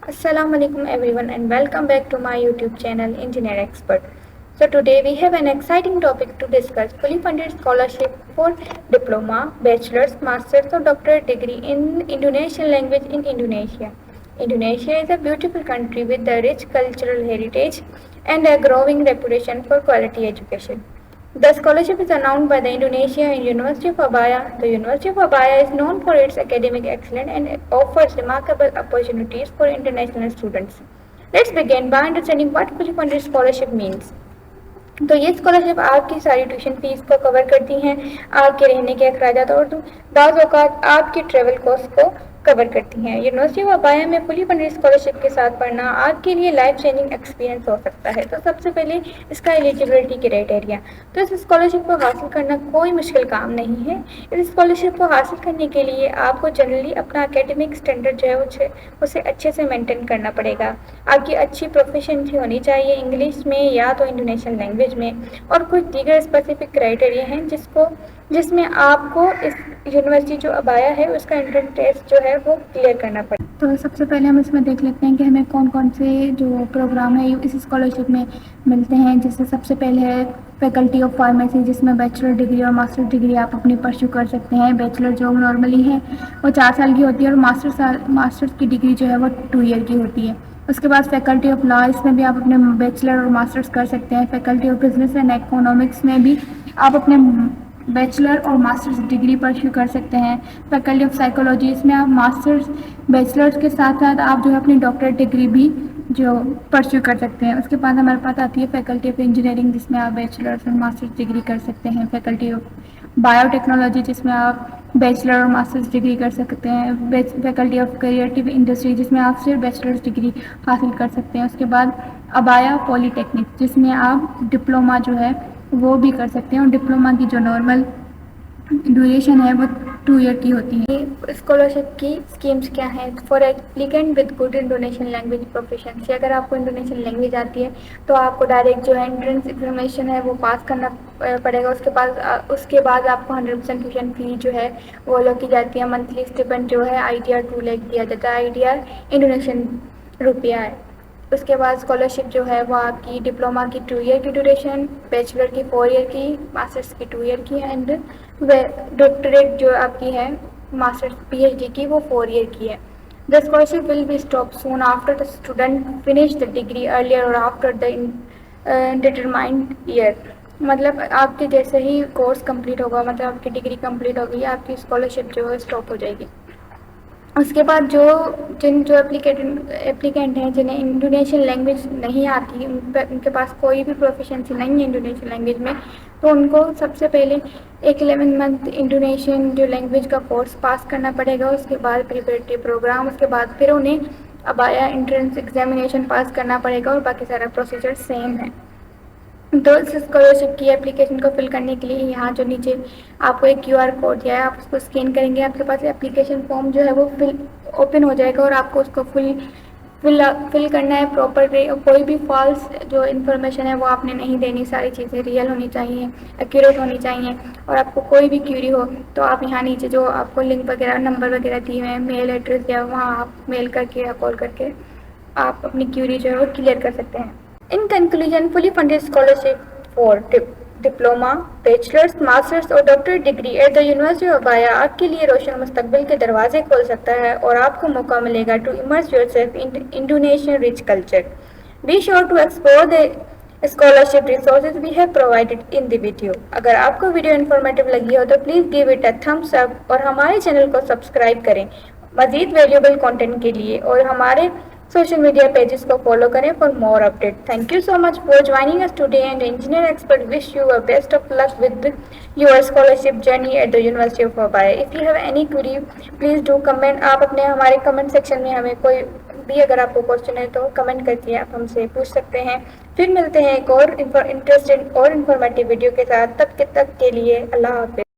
Assalamu alaikum everyone and welcome back to my YouTube channel Engineer Expert. So today we have an exciting topic to discuss: fully funded scholarship for diploma, bachelor's, master's or doctorate degree in Indonesian language in Indonesia. Indonesia is a beautiful country with a rich cultural heritage and a growing reputation for quality education. The scholarship is announced by the Indonesia University of Abaya. The University of Abaya is known for its academic excellence and offers remarkable opportunities for international students. Let's begin by understanding what fully funded scholarship means. तो ये scholarship आपकी सारी tuition fees को cover करती हैं, आपके रहने के अखराजात और बाज़ औक़ात आपकी ट्रेवल कॉस्ट को कवर करती हैं। यूनिवर्सिटी ऑफ अबाया में फुली फंडेड स्कॉलरशिप के साथ पढ़ना आपके लिए लाइफ चेंजिंग एक्सपीरियंस हो सकता है। तो सबसे पहले इसका एलिजिबिलिटी क्राइटेरिया, तो इस स्कॉलरशिप को हासिल करना कोई मुश्किल काम नहीं है। इस स्कॉलरशिप को हासिल करने के लिए आपको जनरली अपना एकेडमिक स्टैंडर्ड जो है उसे अच्छे से मेंटेन करना पड़ेगा। आपकी अच्छी प्रोफिशिएंसी होनी चाहिए इंग्लिश में या तो इंडोनेशियन लैंग्वेज में, और कुछ दीगर स्पेसिफिक क्राइटेरिया हैं जिसमें आपको इस यूनिवर्सिटी जो अबाया है उसका एंट्रेंस टेस्ट जो है वो क्लियर करना पड़ेगा। तो सबसे पहले हम इसमें देख लेते हैं कि हमें कौन कौन से जो प्रोग्राम है इस स्कॉलरशिप में मिलते हैं। जैसे सबसे पहले है फैकल्टी ऑफ फार्मेसी, जिसमें बैचलर डिग्री और मास्टर डिग्री आप अपनी परस्यू कर सकते हैं। बैचलर जो नॉर्मली है वो 4 साल की होती है और मास्टर्स की डिग्री जो है वो 2 ईयर की होती है। उसके बाद फैकल्टी ऑफ लॉ, इसमें भी आप अपने बैचलर और मास्टर्स कर सकते हैं। Faculty of business and economics में भी आप अपने बैचलर और मास्टर्स डिग्री परस्यू कर सकते हैं। फैकल्टी ऑफ साइकोलॉजी, इसमें आप मास्टर्स बैचलर्स के साथ साथ आप जो है अपनी डॉक्टरेट डिग्री भी जो परस्यू कर सकते हैं। उसके बाद हमारे पास आती है फैकल्टी ऑफ इंजीनियरिंग, जिसमें आप बैचलर्स और मास्टर्स डिग्री कर सकते हैं। फैकल्टी ऑफ बायोटेक्नोलॉजी, जिसमें आप बैचलर और मास्टर्स डिग्री कर सकते हैं। फैकल्टी ऑफ क्रिएटिव इंडस्ट्री, जिसमें आप सिर्फ बैचलर्स डिग्री हासिल कर सकते हैं। उसके बाद अबाया पॉलीटेक्निक, जिसमें आप डिप्लोमा जो है वो भी कर सकते हैं और डिप्लोमा की जो नॉर्मल ड्यूरेशन है वो 2 ईयर की होती है। स्कॉलरशिप की स्कीम्स क्या हैं? For applicant with good Indonesian language proficiency, अगर आपको इंडोनेशियन लैंग्वेज आती है तो आपको डायरेक्ट जो है एंट्रेंस एग्जामिनेशन है वो पास करना पड़ेगा। उसके बाद आपको 100% ट्यूशन फी जो है वो अलग की जाती है। मंथली स्टिपेंड जो है ITR 2 लाख दिया जाता है। ITR इंडोनेशियन रुपया है। उसके बाद स्कॉलरशिप जो है वो आपकी डिप्लोमा की 2 ईयर की ड्यूरेशन, बैचलर की 4 ईयर की, मास्टर्स की 2 ईयर की एंड डॉक्टरेट जो आपकी है मास्टर्स PhD की वो 4 ईयर की है। The scholarship will be stop soon after the student finish the degree earlier और आफ्टर द डिटरमाइंड ईयर, मतलब आपके जैसे ही कोर्स कंप्लीट होगा, मतलब आपकी डिग्री कंप्लीट होगी, आपकी स्कॉलरशिप जो है स्टॉप हो जाएगी। उसके बाद जो एप्लीकेंट हैं जिन्हें इंडोनेशियन लैंग्वेज नहीं आती, उनके पास कोई भी प्रोफिशिएंसी नहीं है इंडोनेशियन लैंग्वेज में, तो उनको सबसे पहले एक 11 मंथ इंडोनेशियन जो लैंग्वेज का कोर्स पास करना पड़ेगा। उसके बाद प्रिपरेटरी प्रोग्राम, उसके बाद फिर उन्हें अबाया एंट्रेंस एग्जामिनेशन पास करना पड़ेगा और बाकी सारा प्रोसीजर सेम है। तो इस स्कॉलरशिप की एप्लीकेशन को फिल करने के लिए यहाँ जो नीचे आपको एक QR कोड दिया है, आप उसको स्कैन करेंगे, आपके पास एप्लीकेशन फॉर्म जो है वो ओपन हो जाएगा और आपको उसको फिल करना है प्रॉपर वे। कोई भी फॉल्स जो इन्फॉर्मेशन है वो आपने नहीं देनी, सारी चीज़ें रियल होनी चाहिए, एक्यूरेट होनी चाहिए। और आपको कोई भी क्यूरी हो तो आप यहाँ नीचे जो आपको लिंक वगैरह नंबर वगैरह दिए हुए हैं, मेल एड्रेस या वहाँ आप मेल करके या कॉल करके आप अपनी क्यूरी जो है वो क्लियर कर सकते हैं। In conclusion, fully funded scholarship for diploma, bachelors, masters और doctorate degree at the University of अबाया आपके लिए रोशन मुस्तकबिल के दरवाजे खोल सकता है और आपको मौका मिलेगा to immerse yourself in Indonesian rich culture. Be sure to explore the scholarship resources we have provided in the video. अगर आपको वीडियो इन्फॉर्मेटिव लगी हो तो please give it a thumbs up और हमारे चैनल को सब्सक्राइब करें मज़ीद वैल्यूएबल कंटेंट के लिए, और हमारे सोशल मीडिया पेजेस को फॉलो करें for more update. Thank you so much for joining us today and engineer expert wish you a best of luck with your scholarship journey at the University of abaya. If you have any query please do comment. आप अपने हमारे comment section में हमें कोई भी अगर आपको question है तो कमेंट करके आप हमसे पूछ सकते हैं। फिर मिलते हैं एक और इंटरेस्टिंग और इन्फॉर्मेटिव वीडियो के साथ, तब तक के लिए अल्लाह हाफ़िज़।